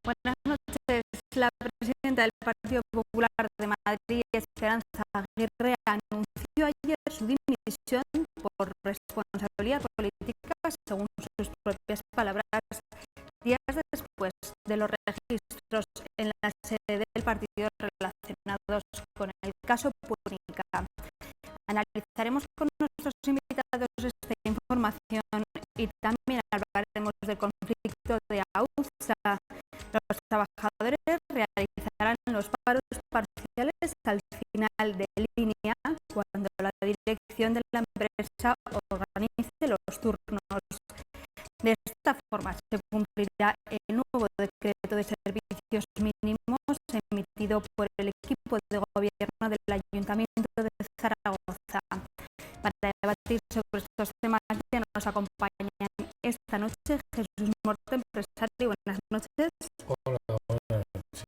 Buenas noches. La presidenta del Partido Popular de Madrid, Esperanza Aguirre, anunció ayer su dimisión por responsabilidad política, según sus propias palabras, días después de los registros en la sede del partido relacionados con el caso Púnica. Analizaremos con nuestros invitados esta información y también hablaremos del conflicto de AUSA. Los trabajadores realizarán los paros parciales al final de línea cuando la dirección de la empresa organice los turnos. De esta forma se cumplirá el nuevo decreto de servicios mínimos emitido por el equipo de gobierno del Ayuntamiento de Zaragoza. Para debatir sobre estos temas ya nos acompañan esta noche Jesús Morte, empresario. Buenas noches. Hola, buenas noches.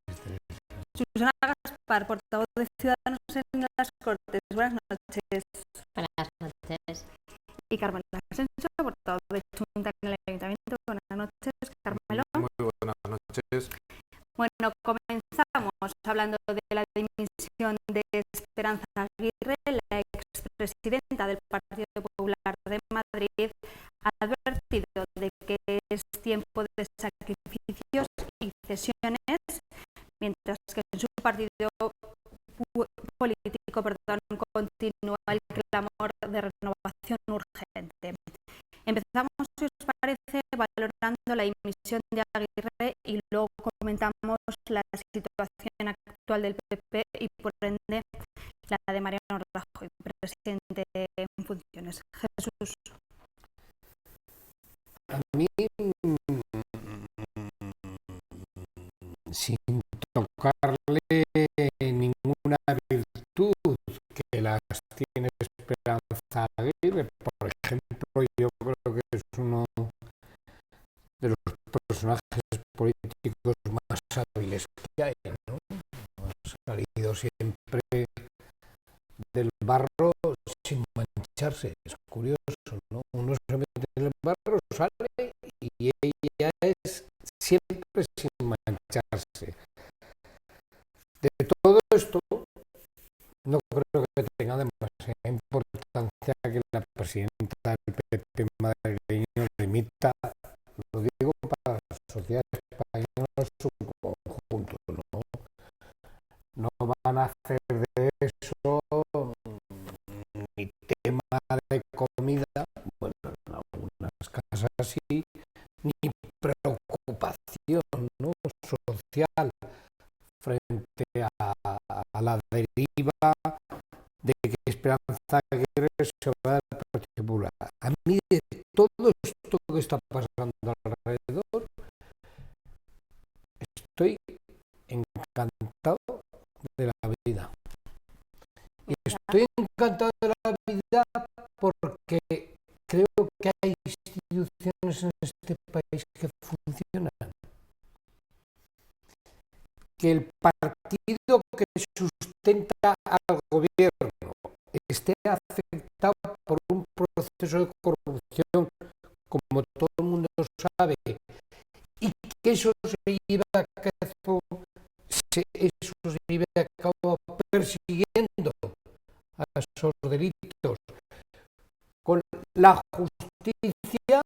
Susana Gaspar, portavoz de Ciudadanos en las Cortes. Buenas noches. Buenas noches. Y Carmelo Asensio, portavoz de Junta en el Ayuntamiento. Buenas noches, Carmelo. Muy buenas noches. Bueno, comenzamos hablando de la dimisión de Esperanza Aguirre. La expresidenta del Partido Popular de Madrid ha advertido de que es tiempo de sacrificios y cesiones, mientras que en su partido político continúa el clamor de renovación urgente. Empezamos, si os parece, valorando la dimisión de Aguirre y luego comentamos la situación actual del PP y, por ende, la de Mariano Rajoy, presidente en funciones. Jesús. A mí, sin tocarle ninguna virtud que las tiene Esperanza Aguirre, por ejemplo, yo creo que es uno de los personajes políticos más hábiles que hay, ¿no? Ha salido siempre del barro sin mancharse. Es curioso, ¿no? Uno se mete en el barro, sale y ella es siempre sin mancharse. De todo esto, no creo que tenga demasiada importancia que la presidenta del PP madrileño limita, lo digo para la sociedad española en su conjunto, ¿no? No van a hacer de eso ni tema de comida, bueno, en algunas casas sí, ni preocupación, ¿no?, social frente a la deriva de que Esperanza Aguirre se va del Partido Popular. A mí, de todo esto que está pasando alrededor, estoy encantado de la vida. Y estoy encantado de la vida porque creo que hay instituciones en este país que funcionan. Que el partido que sustenta al gobierno esté afectado por un proceso de corrupción, como todo el mundo sabe, y que eso se lleve a cabo persiguiendo a esos delitos con la justicia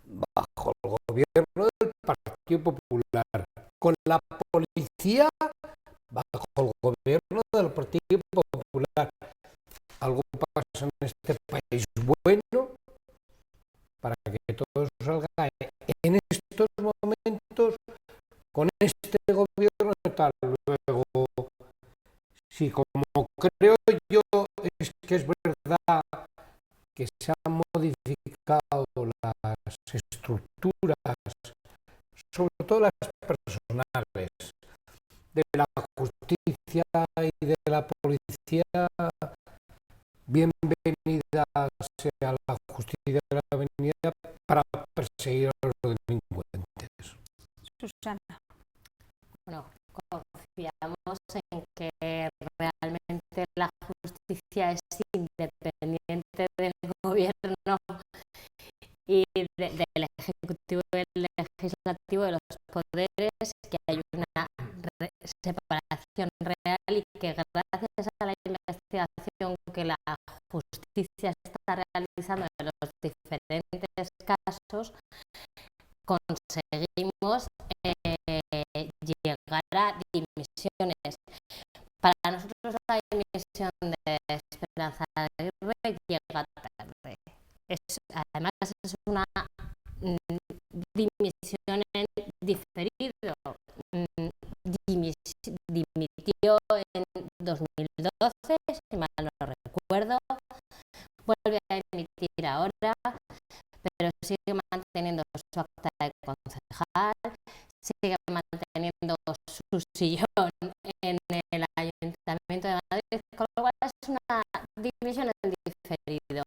bajo el gobierno del Partido Popular, con la policía bajo el gobierno del Partido Popular. Algo pasa en este país bueno para que todo salga en estos momentos con este gobierno tal. Luego, si como creo yo es que es verdad que se han modificado las estructuras, sobre todo las personales, de la justicia y de la policía, bienvenida sea la justicia de la avenida para perseguir a los delincuentes. Susana. Bueno, confiamos en que realmente la justicia es independiente del gobierno y del ejecutivo y del legislativo, de los poderes, que gracias a la investigación que la justicia está realizando en los diferentes casos, conseguimos llegar a dimisiones. Para nosotros la dimisión de Esperanza Aguirre llega tarde. Además es una dimisión en diferido. Dimitió en 2012, si mal no recuerdo, vuelve a emitir ahora, pero sigue manteniendo su acta de concejal, sigue manteniendo su sillón en el Ayuntamiento de Madrid, con lo cual es una dimisión en diferido.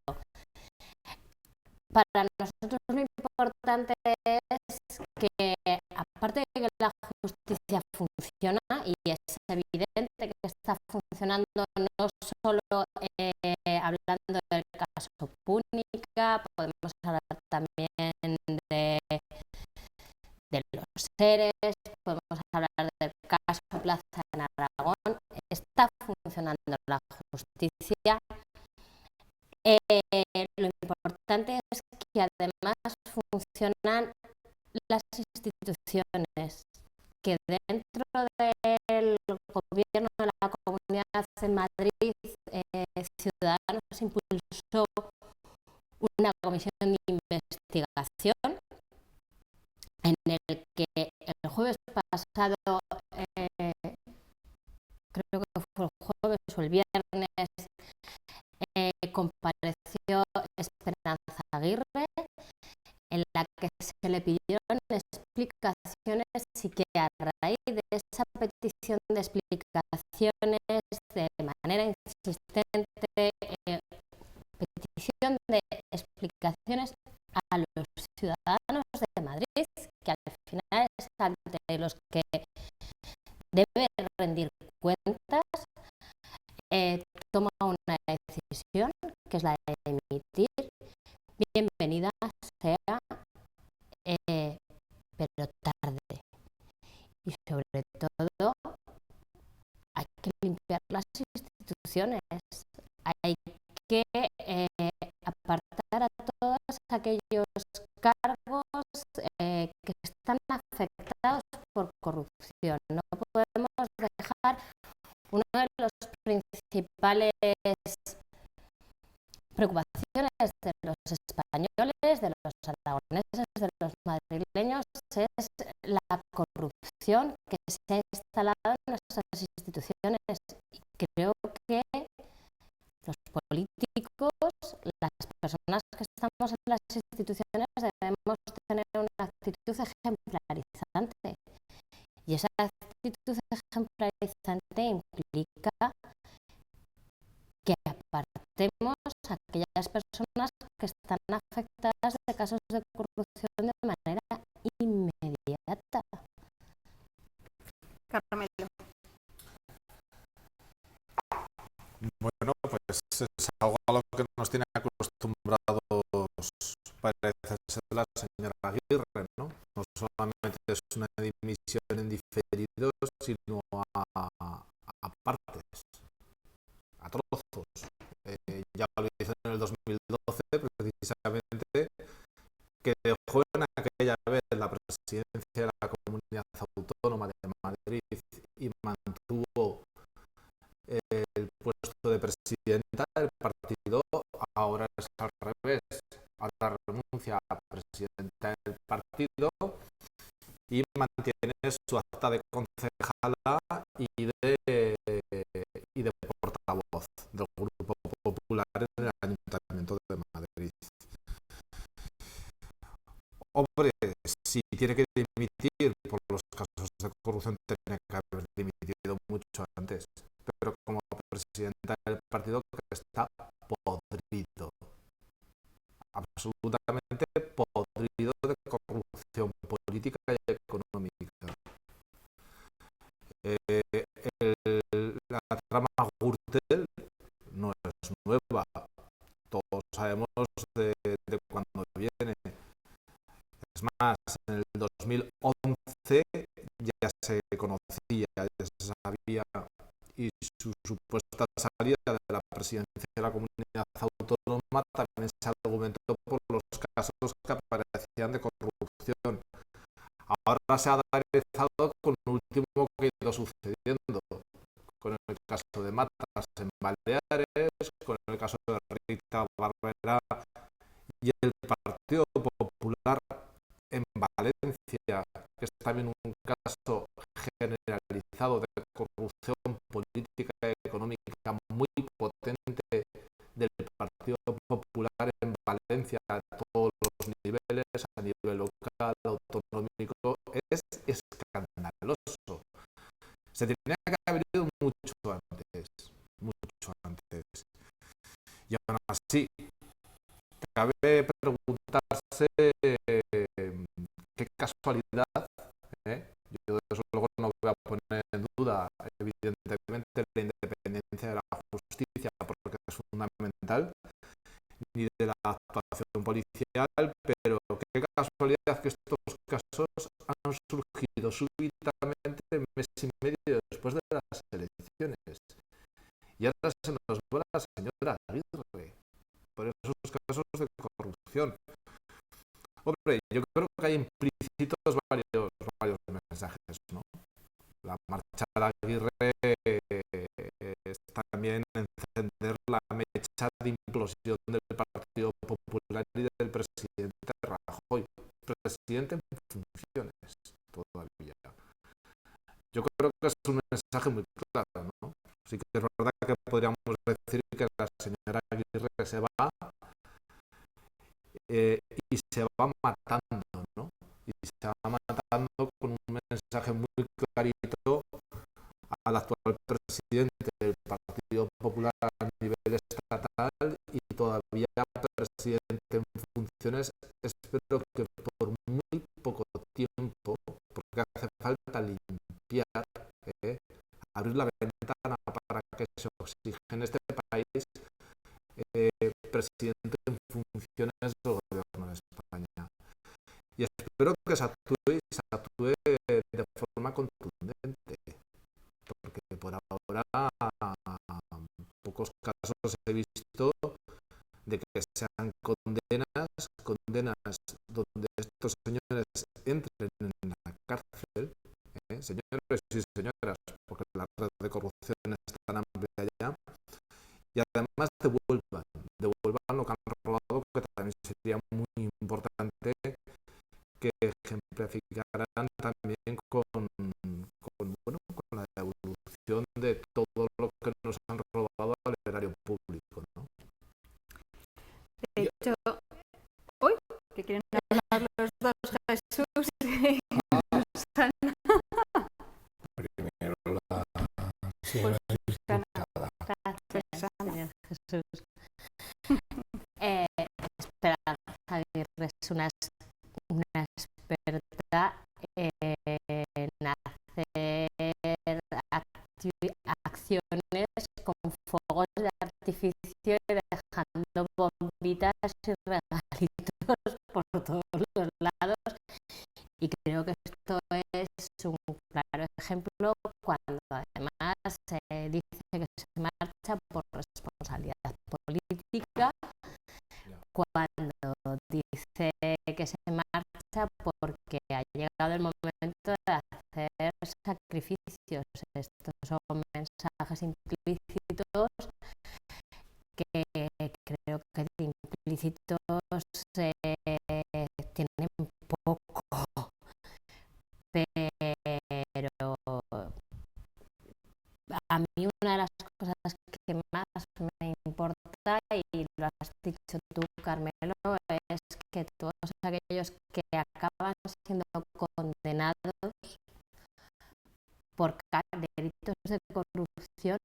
Para nosotros lo importante es que, aparte de que la justicia funciona, y es evidente que está funcionando no solo hablando del caso Púnica, podemos hablar también de los seres, podemos hablar del caso Plaza en Aragón. Está funcionando la justicia. Lo importante es que además funcionan las instituciones, que dentro del gobierno de la Comunidad de Madrid, Ciudadanos impulsó una comisión de investigación en el que el jueves pasado, creo que fue el jueves o el viernes, compareció Esperanza Aguirre, en la que se le pidieron explicaciones y que a raíz de esa petición de explicaciones de manera insistente, petición de explicaciones a los ciudadanos de Madrid, que al final es ante los que debe rendir cuentas, toma una decisión, que es la de emitir. Bienvenida sea, pero tarde. Y sobre todo, hay que limpiar las instituciones. Hay que apartar a todos aquellos cargos que están afectados por corrupción. No podemos dejar uno de los principales preocupaciones de los españoles, de los aragoneses, de los madrileños, es la corrupción que se ha instalado en nuestras instituciones. Y creo que los políticos, las personas que estamos en las instituciones, debemos tener una actitud ejemplarizante. Y esa actitud ejemplarizante implica que apartemos a aquellas personas que están afectadas de casos de corrupción de manera inmediata. Carmelo. Bueno, pues es algo a lo que nos tiene acostumbrados, parece ser, la señora Aguirre, ¿no? No solamente es una dimisión en diferido, sino a partes, a trozos. Ya lo hizo en el 2012, precisamente, que dejó en aquella vez la presidencia de la Comunidad Autónoma de Madrid y mantuvo el puesto de presidenta del partido. Ahora es al revés. Ahora renuncia a presidenta del partido y mantiene su acta de concejala y de portavoz del Grupo Popular en el Ayuntamiento de Madrid. Hombre, si tiene que dimitir por los casos de corrupción, tiene que haber dimitido mucho antes. Pero como presidenta del partido, que está podrido, absolutamente podrido de corrupción política y económica. La trama Gürtel no es nueva, todos sabemos de cuándo viene. Es más, en el 2011 ya se conocía, ya se sabía, y su salida de la presidencia de la comunidad autónoma también se argumentó por los casos que aparecían de corrupción. Ahora se ha analizado con lo último que ha ido sucediendo, con el caso de Matas en Baleares, con el caso de Rita Barberá y el Partido Popular en Valencia, que es también un caso generalizado de corrupción política y económica muy potente del Partido Popular en Valencia a todos los niveles, a nivel local, autonómico, es escandaloso. Se tenía que haber ido mucho antes. Y aún así, cabe preguntarse qué casualidad, yo desde luego no voy a poner en duda evidentemente la independencia de la justicia porque es fundamental, ni de la actuación policial, pero qué casualidad que estos casos han surgido súbitamente mes y medio después de las elecciones. Y ahora se nos va la señora Aguirre por esos casos de corrupción. Hombre, yo creo que hay implícitos varios mensajes, ¿no? La marcha de Aguirre es también encender la mecha de implosión del Partido Popular y del presidente Rajoy, presidente en funciones todavía. Yo creo que es un mensaje muy claro, ¿no? Sí que es verdad que podríamos decir que la señora Aguirre se va y se va matando, ¿no? Y se va matando con un mensaje muy clarito al actual presidente del Partido Popular a nivel estatal y todavía presidente en funciones, espero que por muy poco tiempo, porque hace falta limpiar, abrir la ventana para que se oxigene este país, presidente en funciones del gobierno de España. Y espero que se actúe de forma contundente, porque por ahora pocos casos he visto de que sean condenas donde estos señores entren en la cárcel, señores y señoras, porque la red de corrupción es tan amplia ya, y además devuelvan lo que han robado, que también sería muy importante que ejemplificaran también con la devolución de todo lo que nos han robado al erario público, ¿no? De hecho, hoy que quieren hablar los dos Jesús y Susana. Primero la señora diputada. Gracias, señor Jesús. Esperanza Aguirre es una experta en hacer acciones con fuegos de artificio y dejando bombitas y regalitos por todos los lados. Y creo que esto es un claro ejemplo cuando además se dice que se marcha por responsabilidad política, cuando dice que se marcha porque ha llegado el momento de hacer sacrificios. Estos son mensajes implícitos que creo que de implícitos tienen poco, pero a mí una de las cosas que más me importa, y lo has dicho tú, Carmelo, es que todos aquellos que acaban siendo condenados por delitos de corrupción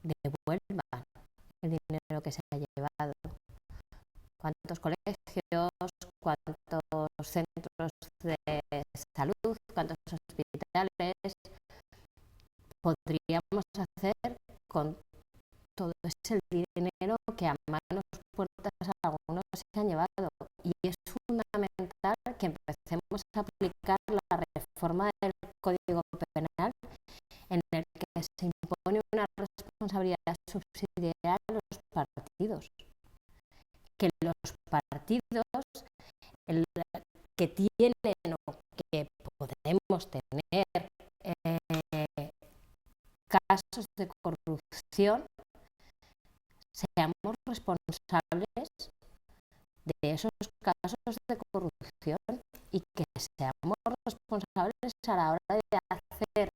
devuelvan el dinero que se ha llevado. ¿Cuántos colegios, cuántos centros de salud, cuántos hospitales podríamos hacer con todo ese dinero que a manos puertas algunos se han llevado? Y es fundamental que empecemos a aplicar la reforma del Código Penal, en el que se impone una responsabilidad responsabilidad subsidiaria a los partidos. Que los partidos que tienen o que podemos tener casos de corrupción, seamos responsables de esos casos de corrupción y que seamos responsables a la hora de hacer,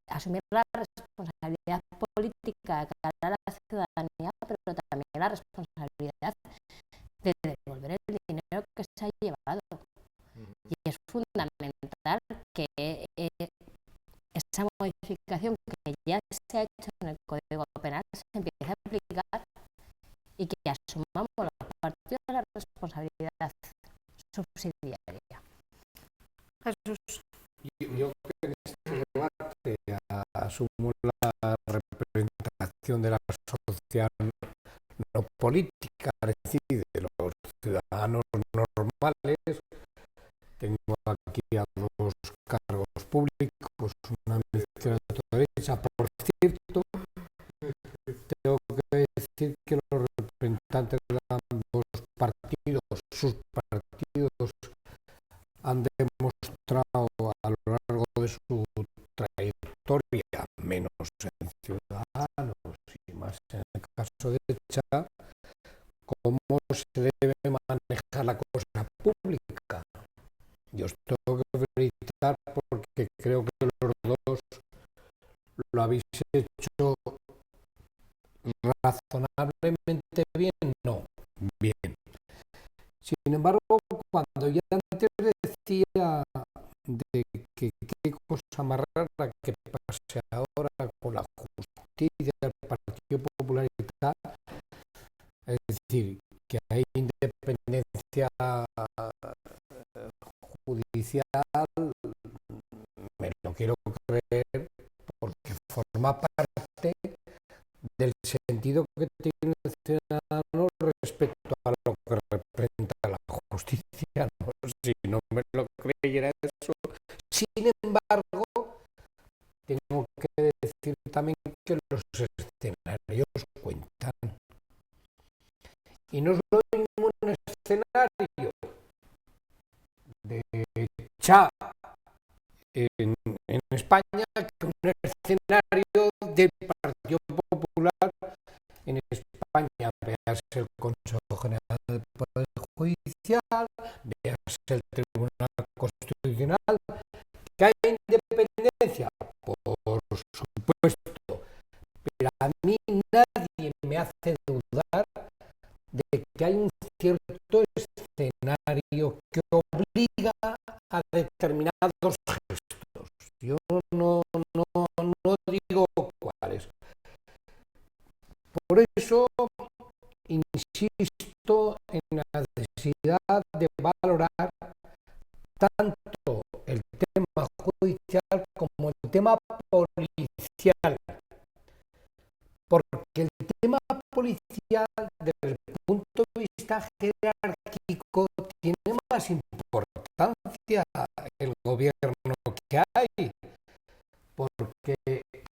asumir la responsabilidad política de cara a la ciudadanía, pero también la responsabilidad de devolver el dinero que se ha llevado. Y es fundamental que esa modificación que ya se ha hecho en el Código Penal se empiece a aplicar y que asumamos los partidos la responsabilidad subsidiaria. Jesús. Yo creo que en este debate asumo la representación de la sociedad no política, es decir, de los ciudadanos normales. Tengo aquí a dos cargos públicos, una de izquierda y otra de derecha. Por cierto, tengo que decir que los representantes de ambos partidos, sus partidos, han demostrado a lo largo de su trayectoria, menos en Ciudadanos y más en el caso de Derecha, cómo se debe manejar la cosa pública. Yo os tengo que felicitar porque creo que los dos lo habéis hecho razonablemente bien, no, bien. Sin embargo, cuando ya antes decía de que qué cosa más rara que pase ahora con la justicia del Partido Popular y tal, es decir, que hay independencia judicial, me lo quiero creer porque forma parte del sentido que tiene el ciudadano respecto a lo que representa la justicia, ¿no? Si no me lo creyera eso. Sin embargo, tengo que decir también que los escenarios cuentan. Y no solo hay un escenario de Cha en España, que un escenario del Partido Popular en España. Veas el Consejo General del Poder Judicial, veas el Tribunal Constitucional, que hay independencia, por supuesto, pero a mí nadie me hace dudar de que hay un cierto escenario que obliga a determinados gestos. Yo no digo cuáles. Por eso insisto en la necesidad de valorar tanto el tema judicial como el tema policial. Porque el tema policial, desde el punto de vista jerárquico, tiene más importancia el gobierno que hay. Porque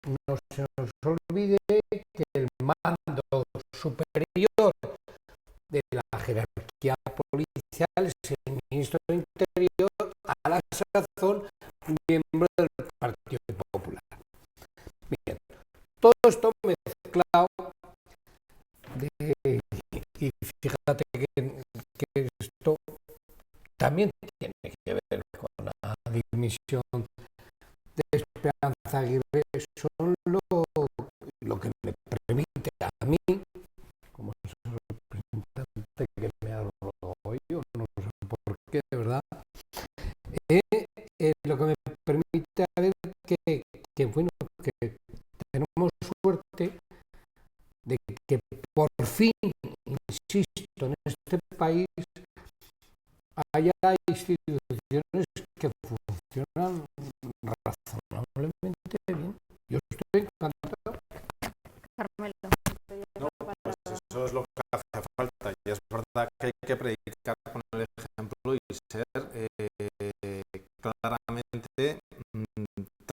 no se nos olvide que el mando superior de la jerarquía policial es el ministro del Interior, a la sazón miembro del Partido Popular. Bien, todo esto mezclado y fíjate que esto también tiene que ver con la dimisión de Esperanza Aguirre. Son lo que me permite a mí, como representante que me ha hablado hoy, yo no sé por qué, de verdad, lo que me permite ver que bueno, que tenemos suerte de que por fin, insisto, en este país haya instituciones que funcionan razonablemente bien. Yo estoy encantado. Carmelo. No, pues eso es lo que hace falta. Y es verdad que hay que predicar con el ejemplo y ser claramente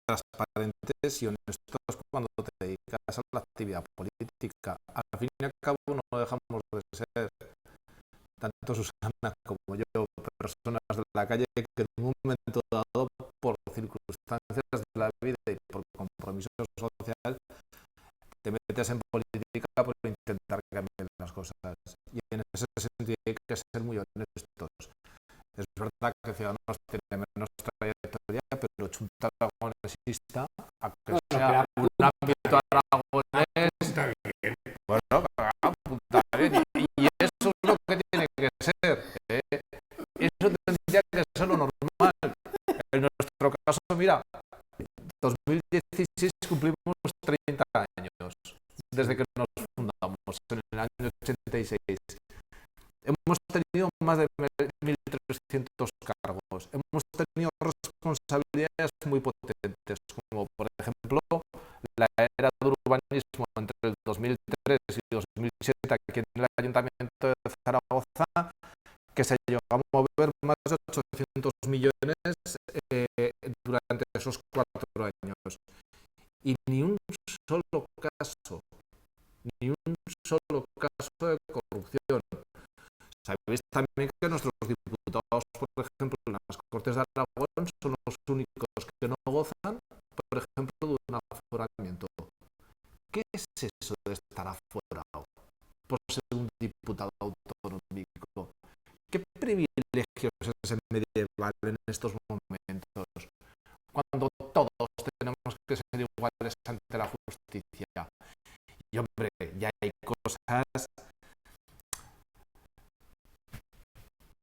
transparentes y honestos cuando te dedicas a la actividad política. Al fin y al cabo no dejamos de ser, tanto Susana como yo, personas de la calle que en un momento dado, por circunstancias de la vida y por compromiso social, te metes en política por intentar cambiar las cosas. Y en ese sentido hay que ser muy honestos. Es verdad que Ciudadanos tiene menos trayectoria, pero Chunta Aragonesista, a que sea un ámbito aragonés, bueno, apunta bien. Y eso es lo que tiene que ser. Eso tendría que ser lo normal. En nuestro caso, mira, 2016 cumplimos 30 años desde que nos fundamos, en el año 86. Hemos tenido más de 1.300 cargos. Hemos tenido responsabilidades muy potentes, como por ejemplo la era del urbanismo entre el 2003 y 2007 aquí en el Ayuntamiento de Zaragoza, que se llegó a mover más de 800 millones durante esos 4 años. Y ni un solo caso de corrupción. Sabéis también que nuestros diputados, por ejemplo, en las Cortes de Aragón, son los únicos que no gozan, por ejemplo, de un aforamiento. ¿Qué es eso de estar aforado por ser un diputado autonómico? ¿Qué privilegios es ese medieval en estos momentos, cuando todos tenemos que ser iguales ante la justicia? Y hombre, ya hay cosas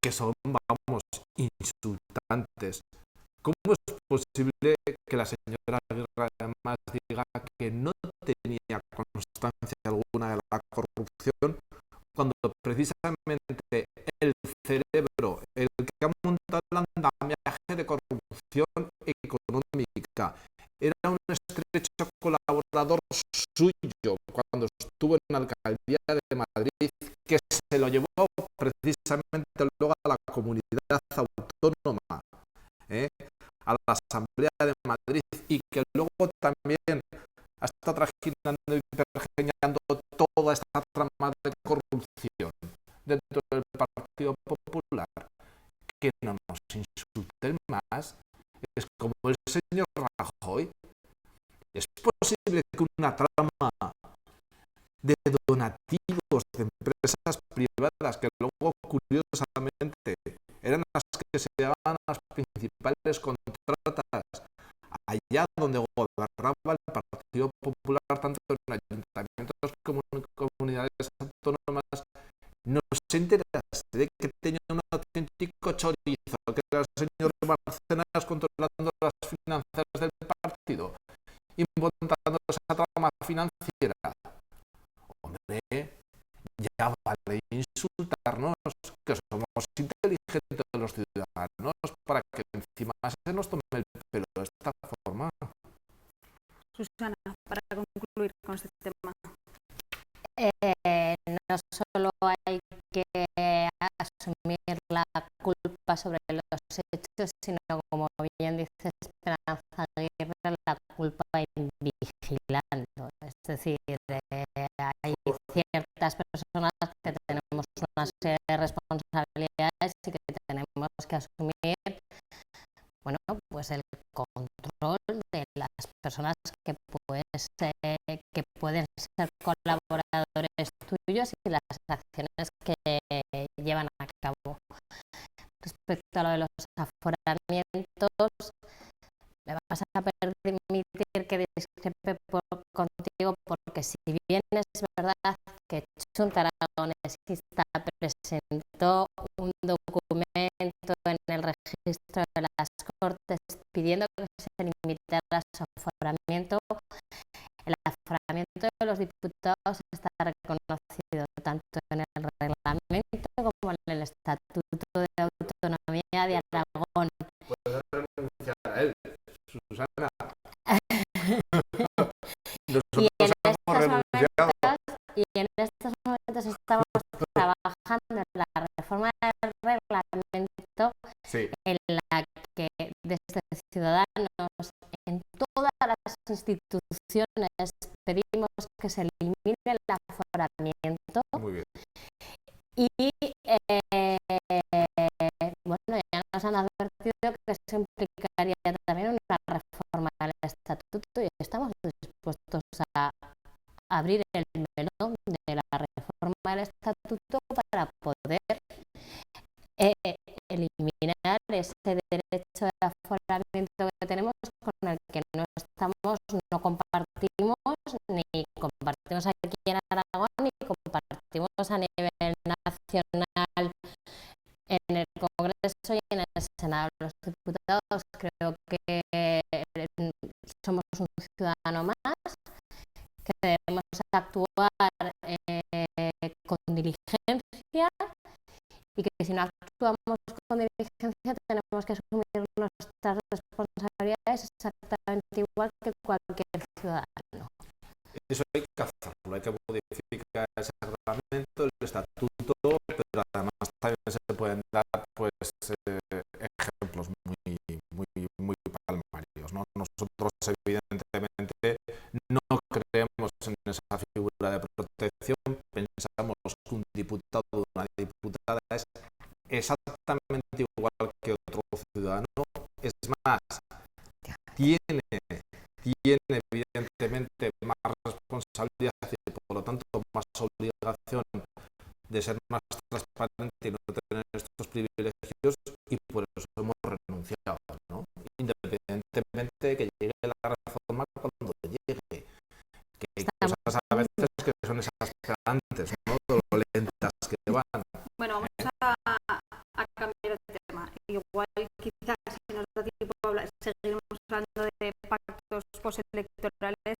que son, vamos, insultantes. ¿Cómo es posible que la señora Aguirre además diga que no tenía constancia alguna de la corrupción, cuando precisamente el cerebro, el que ha montado el andamiaje de corrupción económica, era un estrecho colaborador suyo cuando estuvo en la alcaldía de Madrid, que se lo llevó precisamente luego a la comunidad autónoma, a la Asamblea de Madrid, y que luego también ha estado trajinando y pergeñando toda esta trama de corrupción dentro del Partido Popular. Que no nos insulten más. Es como el señor Rajoy. ¿Es posible que una trama de donativos de empresas privadas, que luego curiosamente eran las que se llevaban las principales contratas allá donde gobernaba el Partido Popular, tanto en ayuntamientos como en comunidades autónomas, no se enteraste de que tenía un auténtico chorizo, que era el señor Bárcenas controlando las finanzas del partido y montando esa trama financiera? Hombre, ya vale insultarnos, que somos inteligentes los ciudadanos, para que encima se nos tome el pelo de esta forma. Susana, para concluir con este tema. No solo hay que asumir la culpa sobre los hechos, sino, como bien dice Esperanza Aguirre, la culpa vigilando. Es decir, hay ciertas personas que tenemos una serie de responsabilidades y que tenemos que asumir, bueno, pues el control de las personas que pueden ser colaboradores tuyos y las acciones que llevan a cabo. Respecto a lo de los aforamientos, me vas a permitir que discrepe contigo, porque si bien es verdad que Chunta Aragonesista presentó un documento en el registro de las Cortes pidiendo que se limitara su aforamiento, el aforamiento de los diputados está reconocido tanto en el reglamento como en el Estatuto de Autonomía de Aragón. Puedes renunciar a él, Susana. Y en estos momentos estamos trabajando en la reforma del reglamento, sí, en la que desde Ciudadanos, en todas las instituciones pedimos que se elimine el aforamiento. Muy bien. Y bueno, ya nos han advertido que eso implicaría también una reforma del estatuto y estamos dispuestos a abrir el melón de la reforma del estatuto para poder eliminar ese derecho de aforamiento que tenemos, con el que no compartimos aquí en Aragón, ni compartimos a nivel nacional en el Congreso y en el Senado de los Diputados. Creo que somos un ciudadano más, que debemos actuar con diligencia y que si no actuamos con diligencia tenemos que asumir nuestras responsabilidades exactamente igual que cualquier ciudadano. Eso hay que hacerlo, hay que modificar ese reglamento, el estatuto, pero además también se pueden dar pues ejemplos muy palmarios, ¿no? Nosotros evidentemente no creemos en esa figura de protección, pensamos que un diputado o una diputada es exactamente igual que otro ciudadano, es más, tiene evidentemente más responsabilidad y por lo tanto más obligación de ser más transparente y no tener estos privilegios, y por eso hemos renunciado, ¿no? Independientemente de que llegue la reforma cuando llegue, que hay cosas a veces que son exasperantes, ¿no? Lo lentas que van. Bueno, vamos a cambiar de tema. Igual quizás si nos da tiempo seguiremos hablando de pactos postelectorales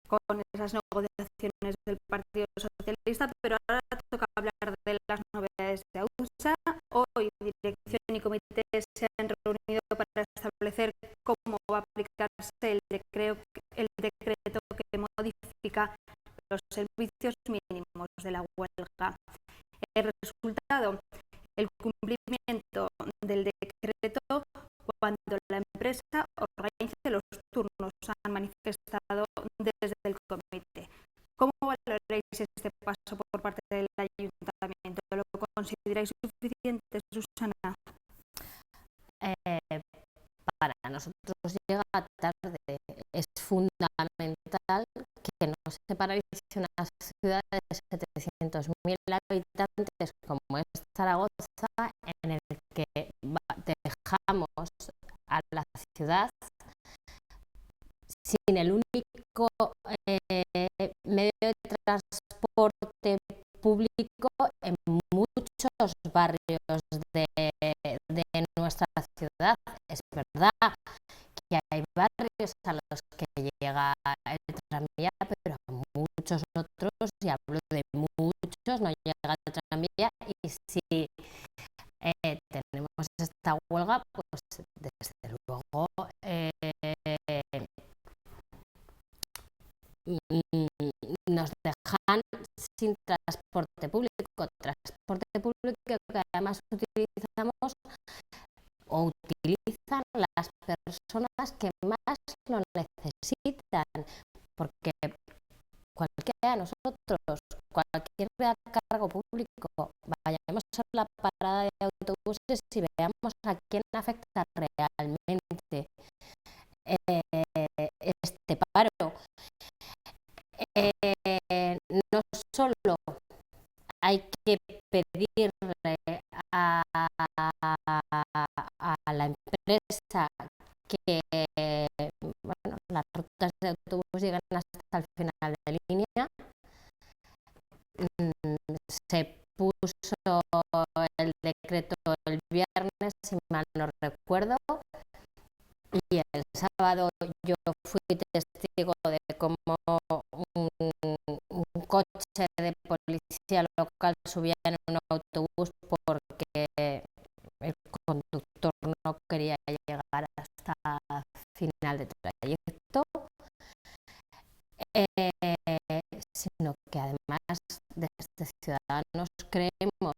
con esas negociaciones del Partido Socialista, pero ahora toca hablar de las novedades de AUSA. Hoy dirección y comité se han reunido para establecer cómo va a aplicarse el decreto que modifica los servicios mínimos de la huelga. El resultado, el cumplimiento del decreto cuando la empresa organice los turnos, han manifestado desde el comité. ¿Cómo valoráis este paso por parte del ayuntamiento? ¿Lo consideráis suficiente, Susana? Para nosotros llega tarde. Es fundamental que no se paralice una ciudad de 700.000 habitantes como es Zaragoza, en el que dejamos a la ciudad sin el único medio de transporte público en muchos barrios de nuestra ciudad. Es verdad que hay barrios a los que llega el tranvía, pero a muchos otros, y hablo de muchos, no llega el tranvía, y si tenemos esta huelga, pues desde luego nos dejan sin transporte público que además utilizamos o utilizan las personas que más lo necesitan, porque cualquiera de nosotros, cualquier cargo público, vayamos a la parada de autobuses y veamos a quién afecta realmente este paro. No solo hay que pedirle a la empresa que las rutas de autobús lleguen hasta el final de línea. Se puso el decreto el viernes, si mal no recuerdo, y el sábado yo fui testigo de cómo un coche de policía local subía en un autobús porque el conductor no quería llegar hasta final de trayecto, sino que además desde Ciudadanos creemos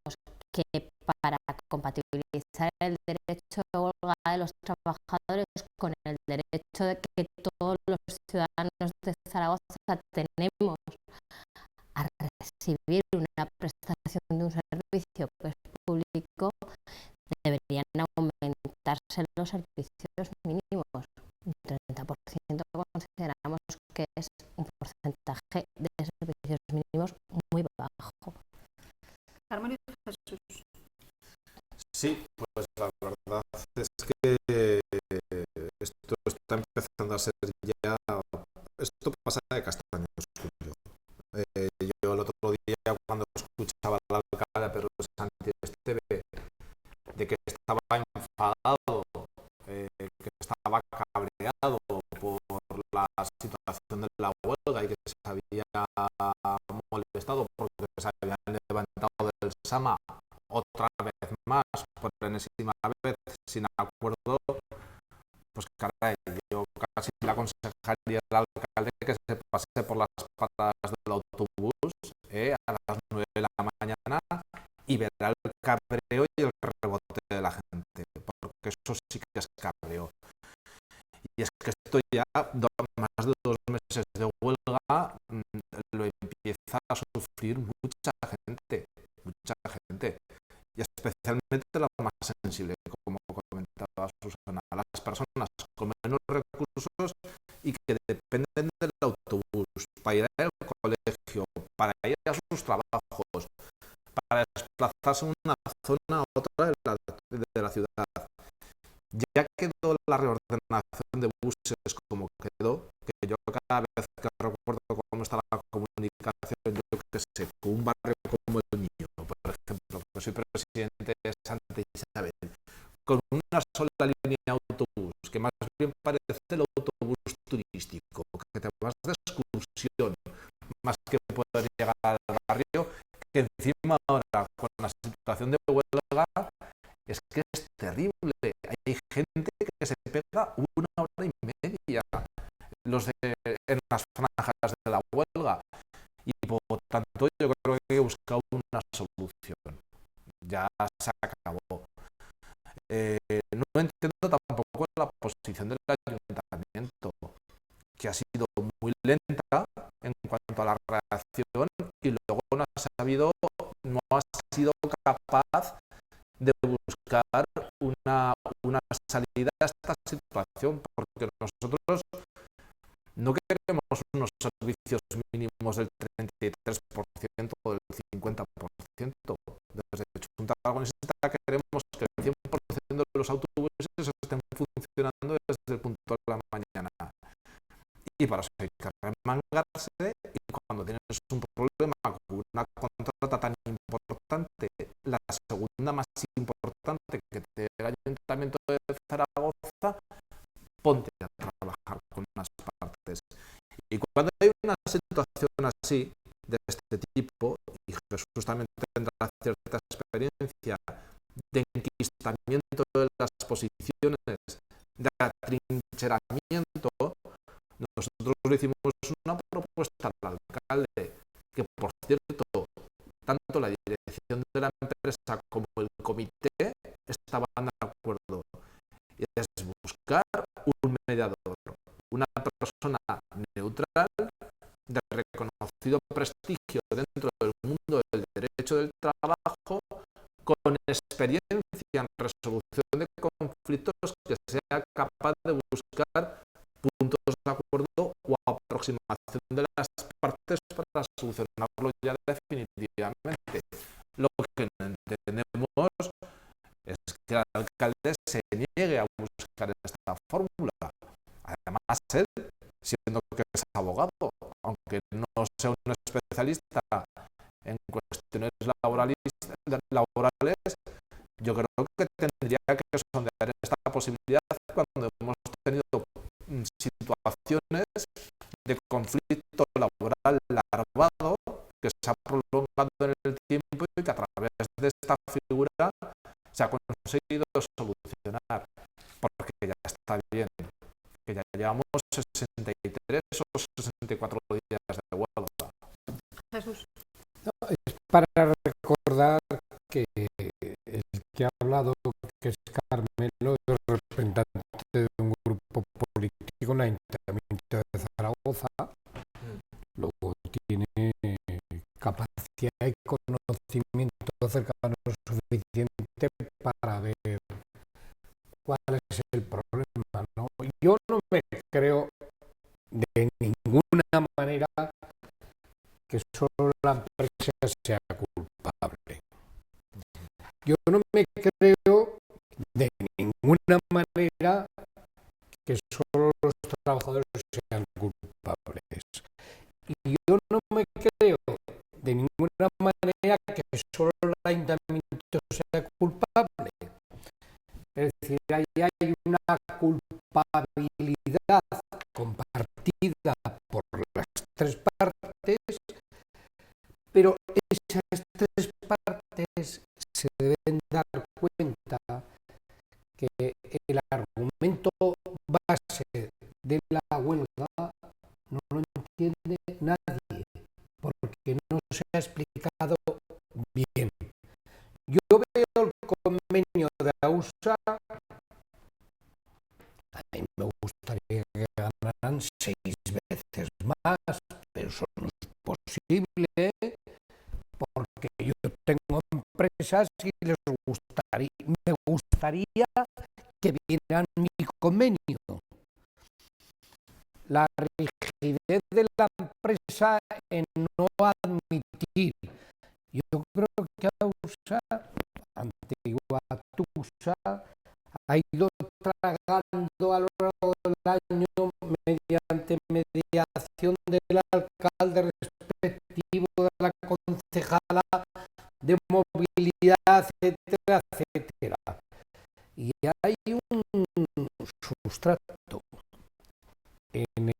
que para compatibilizar el derecho de huelga de los trabajadores con el derecho de que todos los ciudadanos de Zaragoza tenemos a recibir una prestación de un servicio que es público, deberían aumentarse los servicios mínimos. Un 30% consideramos que es un porcentaje de servicios mínimos muy bajo. Carmen y Jesús. Sí, pues la verdad es que esto está empezando a ser ya... Esto pasa de castaño oscuro. Yo el otro día, cuando escuchaba al alcalde Pedro Sánchez Esteve de que estaba enfadado, que estaba cabreado por la situación de la huelga y que se había molestado porque se habían levantado del Sama otra vez más, por enésima vez, sin acuerdo, pues caray, yo casi le aconsejaría al alcalde que se pase por las paradas del autobús a las 9 de la mañana y verá el cabreo y el rebote de la gente, porque eso sí que es cabreo. Y es que esto ya, más de 2 meses de huelga, lo empieza a sufrir mucha gente, y especialmente la más sensible, como comentaba Susana, las personas con menos recursos y que dependen del autobús para ir al colegio, para ir a sus trabajos, para desplazarse de una zona a otra de la ciudad. Ya quedó la reordenación de buses como quedó, que yo cada vez que recuerdo cómo está la comunicación, yo que sé, con un barrio como el mío, por ejemplo, que soy presidente de Santa Isabel, con una sola línea de autobús, que más bien parece el autobús turístico, que te vas de excursión, más que poder llegar al barrio, que encima ahora, con la situación de huelga, es que es terrible. Hay gente que se pega 1 hora y media en las franjas de la huelga. Y por tanto yo creo que hay que buscar una solución. Ya se acabó. No entiendo tampoco la posición del ayuntamiento, que ha sido muy lenta en cuanto a la reacción y luego no ha sido capaz de buscar una salida a esta situación, porque nosotros no queremos unos servicios mínimos del 33% o del 50%. Desde Junta Aragonesa queremos que el 100% de los autobuses estén funcionando desde el punto de la mañana. Y para eso hay que remangarse, y cuando tienes un problema con una contrata tan importante, la segunda más importante que tiene el Ayuntamiento de Zaragoza, ponte a trabajar con las partes. Y cuando hay una situación así, de este tipo, y Jesús también tendrá cierta experiencia de enquistamiento de las posiciones, de atrincheramiento, nosotros le hicimos una propuesta al alcalde, que por cierto, tanto la dirección de la empresa como el comité estaban de acuerdo, y es buscar un mediador, una persona neutral, de reconocido prestigio dentro del mundo del derecho del trabajo, con experiencia en resolución de conflictos, que sea capaz de buscar puntos de acuerdo o aproximación de las partes para solucionarlo ya definitivamente. Lo que no entendemos es que el alcalde se niegue a buscar esta fórmula. Además, él, siendo que es abogado, aunque no sea un especialista en cuestiones laborales, yo creo que tendría que sondear esta posibilidad cuando hemos tenido situaciones de conflicto laboral larvado que se ha prolongado en el tiempo y que a través de esta figura se ha conseguido solucionar, porque ya está bien, que ya llevamos 63 o 64 días de huelga. Jesús. No, es para recordar que el que ha hablado, que es Carmelo, es representante de un grupo político en el Ayuntamiento de cercano suficiente para ver cuál es el problema, ¿no? Yo no me creo de ninguna manera que solo la empresa sea culpable. Yo no me creo de ninguna manera que solo los trabajadores sean culpables. Y yo no me creo de ninguna manera que solo el ayuntamiento sea culpable. Es decir, ahí hay una culpabilidad compartida por las tres partes, pero esas tres partes se deben dar cuenta que el argumento base de la huelga no lo entiende nadie, porque no se ha explicado bien. Yo veo el convenio de AUSA, a mí me gustaría que ganaran 6 veces más, pero eso no es posible, porque yo tengo empresas y me gustaría que vieran mi convenio. La rigidez de la empresa en no admitir. Yo creo que AUSA, antigua TUSA, ha ido tragando a lo largo del año mediante mediación del alcalde respectivo, de la concejala de movilidad, etcétera, etcétera. Y hay un sustrato en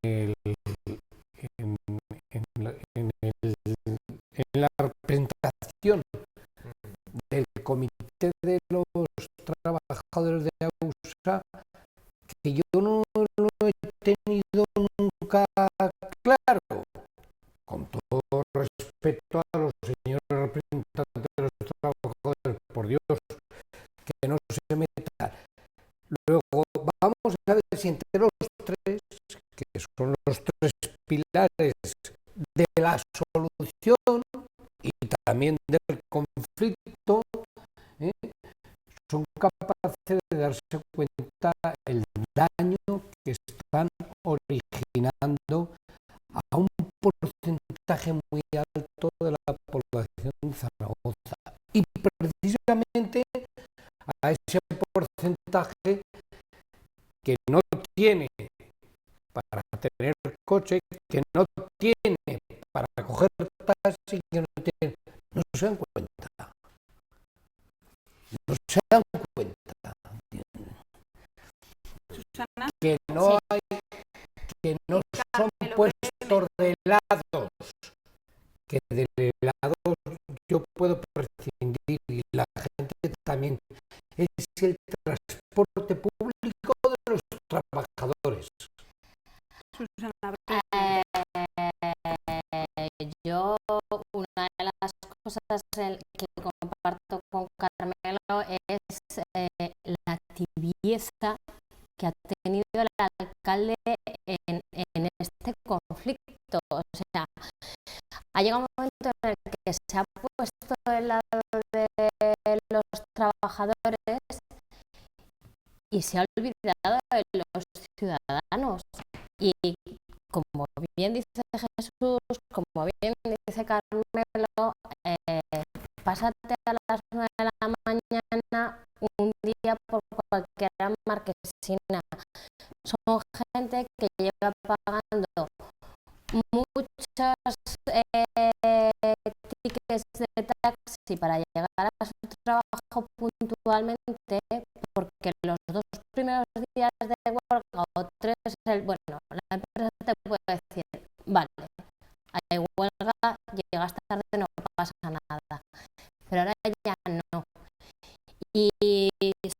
la representación del comité de los trabajadores de AUSA que yo no lo he tenido nunca claro, con todo respeto a los señores representantes de los trabajadores, por Dios, que no se metan. Luego vamos a ver si entre los tres, que son los tres pilares de la solución y también del conflicto, son capaces de darse cuenta el daño que están originando a un porcentaje muy alto de la población de Zaragoza. Y precisamente a ese porcentaje que no tiene para tener coche, que no tiene para coger taxi, que no tiene, no se dan cuenta. No se dan cuenta. Susana, Que no hay, que no son puestos de helados, que de helados yo puedo prescindir y la gente también. Es el transporte público de los trabajadores. Susana, Yo, una de las cosas que comparto con Carmelo es la tibieza que ha tenido el alcalde en este conflicto. O sea, ha llegado un momento en el que se ha puesto del lado de los trabajadores y se ha olvidado de los ciudadanos. Y como bien dice Jesús, como bien dice Carmelo, pásate a las 9 de la mañana un día por cualquier marquesina. Son gente que lleva pagando muchos tickets de taxi para llegar a su trabajo puntualmente, porque los 2 primeros días de huelga o 3, bueno, la empresa te puede decir, vale, hay huelga, llegas tarde, no pasa nada, pero ahora ya no. Y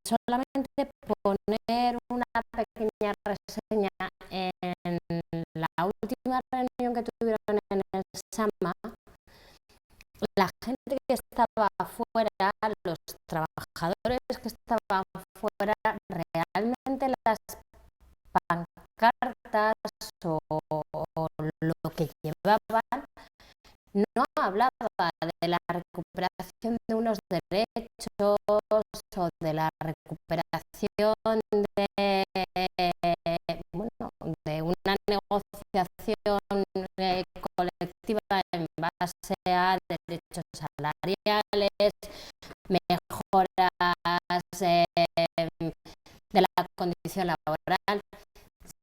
solamente poner una pequeña reseña en la última reunión que tuvieron en el SAMA, la gente que estaba afuera, los trabajadores que estaban fuera, realmente las pancartas o lo que llevaban no hablaba de la recuperación de unos derechos o de la recuperación de una negociación colectiva en base a derechos salariales, mejoras de la condición laboral,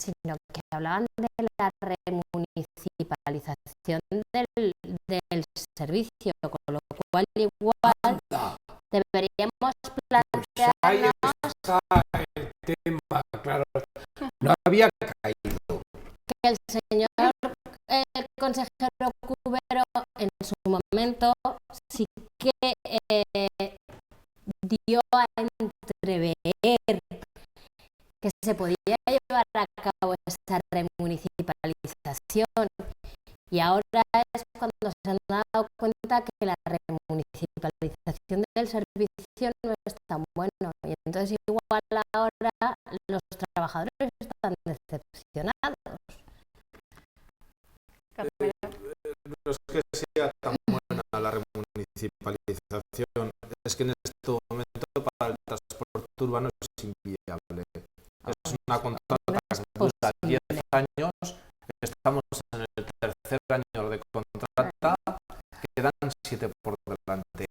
sino que hablaban de la remunicipalización del servicio, con lo cual igual deberíamos plantearnos está el tema, claro. No había caído. que el señor consejero Cubero en su momento sí que dio a entrever que se podía llevar a cabo esa remunicipalización, y ahora es cuando se han dado cuenta que la remunicipalización del servicio no es tan bueno, y entonces igual ahora los trabajadores están decepcionados. No es que sea tan buena la remunicipalización, es que en este momento para el transporte urbano es inviable. Es una contrata que dura 10 años, estamos en el tercer año de contrata, quedan 7 por delante.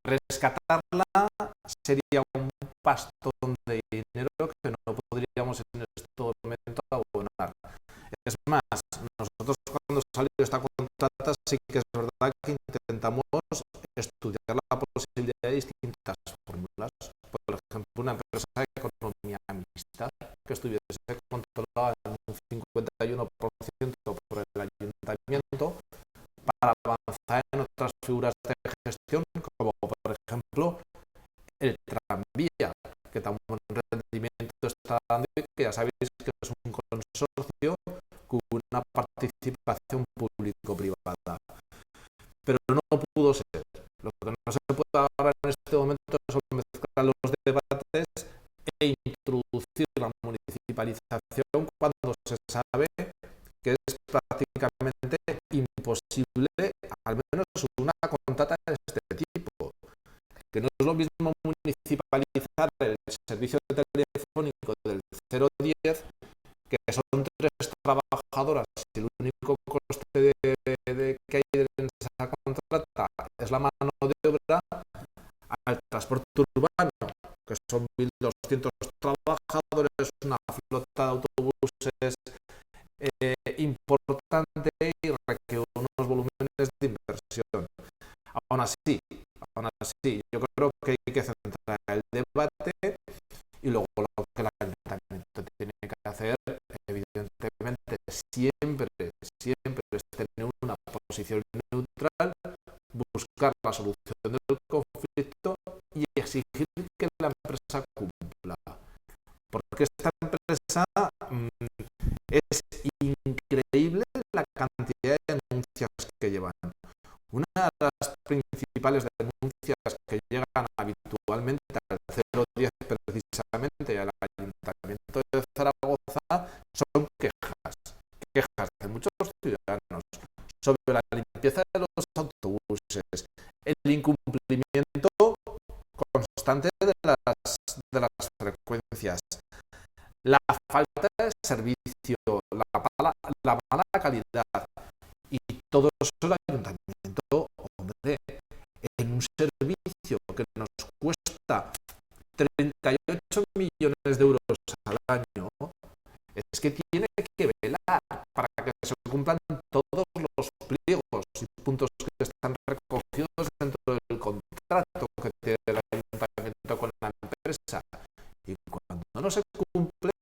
Rescatarla sería un pastón de dinero que no podríamos en este momento abonar. Es más, nosotros cuando salió esta contrata sí que es verdad que intentamos estudiar la posibilidad de distintas fórmulas. Por ejemplo, una empresa de economía mixta que estuviese controlada en un 51% por el ayuntamiento para avanzar en otras figuras de gestión, como por ejemplo el tranvía, que tan buen rendimiento está dando y que ya sabéis que es un consorcio con una participación público-privada. Pero no pudo ser. Lo que no se puede ahora en este momento es mezclar los debates e introducir la municipalización cuando se sabe que es prácticamente imposible, al menos una contrata de este tipo. Que no es lo mismo municipalizar el servicio telefónico del 010, que son 3 trabajadoras y el único coste que hay en esa contrata es la mano de obra, al transporte urbano, que son 1.200 trabajadores, una flota de autobuses importante y requiere unos volúmenes de inversión. Aún así, yo creo que hay que centrar el debate y luego lo que el ayuntamiento tiene que hacer, evidentemente, siempre es tener una posición neutral, buscar la solución del conflicto y exigir que la empresa cumpla. Porque esta empresa es increíble la cantidad de denuncias que llevan. Una de las principales denuncias que llegan habitualmente al 010 precisamente y al Ayuntamiento de Zaragoza son quejas de muchos ciudadanos sobre la limpieza de los autobuses, el incumplimiento constante de las frecuencias, la falta de servicio, la mala calidad, y todo eso el ayuntamiento, hombre, en un servicio que nos cuesta 38 millones de euros al año, es que tiene que velar para que se cumplan todos los pliegos y puntos que están recogidos dentro del contrato que tiene el ayuntamiento con la empresa. Y cuando no se cumple,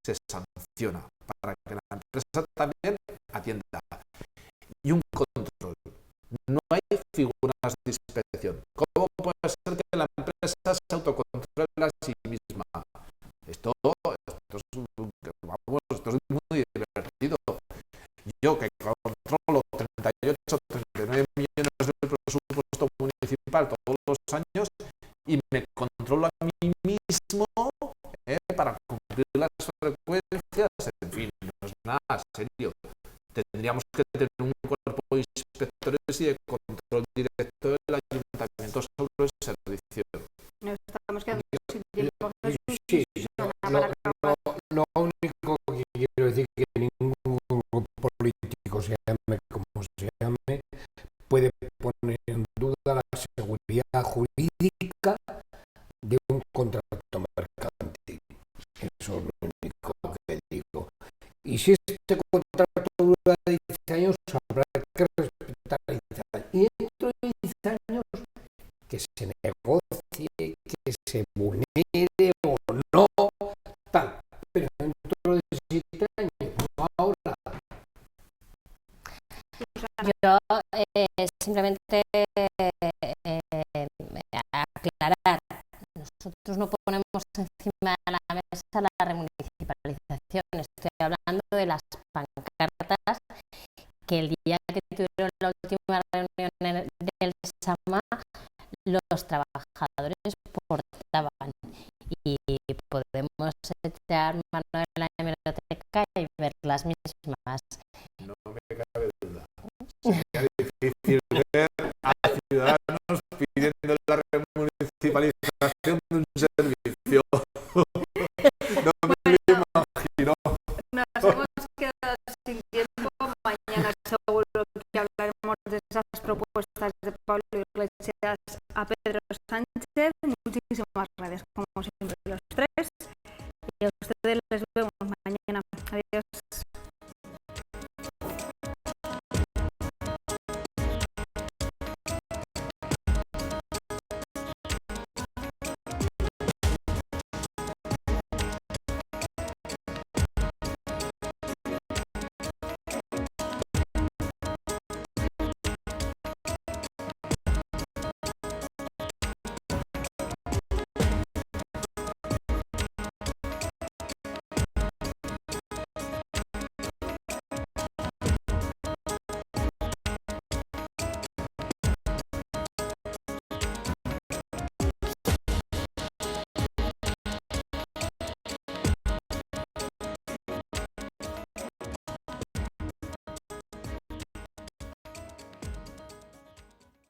se sanciona para que la empresa también atienda. Y un control. No hay figuras de inspección. ¿Cómo puede ser que la empresa se autocontrole a sí misma? Esto es muy divertido. Yo que controlo 39 millones de presupuesto municipal todos los años y me controlo a mí mismo para cumplir las frecuencias, en fin, no es nada serio. Tendríamos que tener un cuerpo de inspectores y de control directo del ayuntamiento sobre el servicio. Nos estamos quedando sin tiempo. Sí, Para acabar. lo único que quiero decir es que ningún grupo político, se llame como se llame, puede poner en duda la seguridad jurídica de un contrato mercantil. Eso es lo único que digo. Y si este contrato dura 10 años, habrá que respetar 10 años. Y dentro de 10 años, que se negocie, que se vulnere o no, tal. Pero dentro de 7 años, no ahora. Yo simplemente aclarar, nosotros no ponemos encima de la mesa la remunicipalización, estoy hablando de las pancartas que el día que tuvieron la última reunión del SAMA los trabajadores portaban, y podemos echar mano de la hemeroteca y ver las mismas. No me cabe duda. Sería difícil ver a ciudadanos pidiendo la remunicipalización de un servicio. No me lo imagino. Nos hemos quedado sin tiempo. Mañana seguro que hablaremos de esas propuestas de Pablo Iglesias a Pedro Sánchez. Muchísimas gracias, como siempre, los tres. Y a ustedes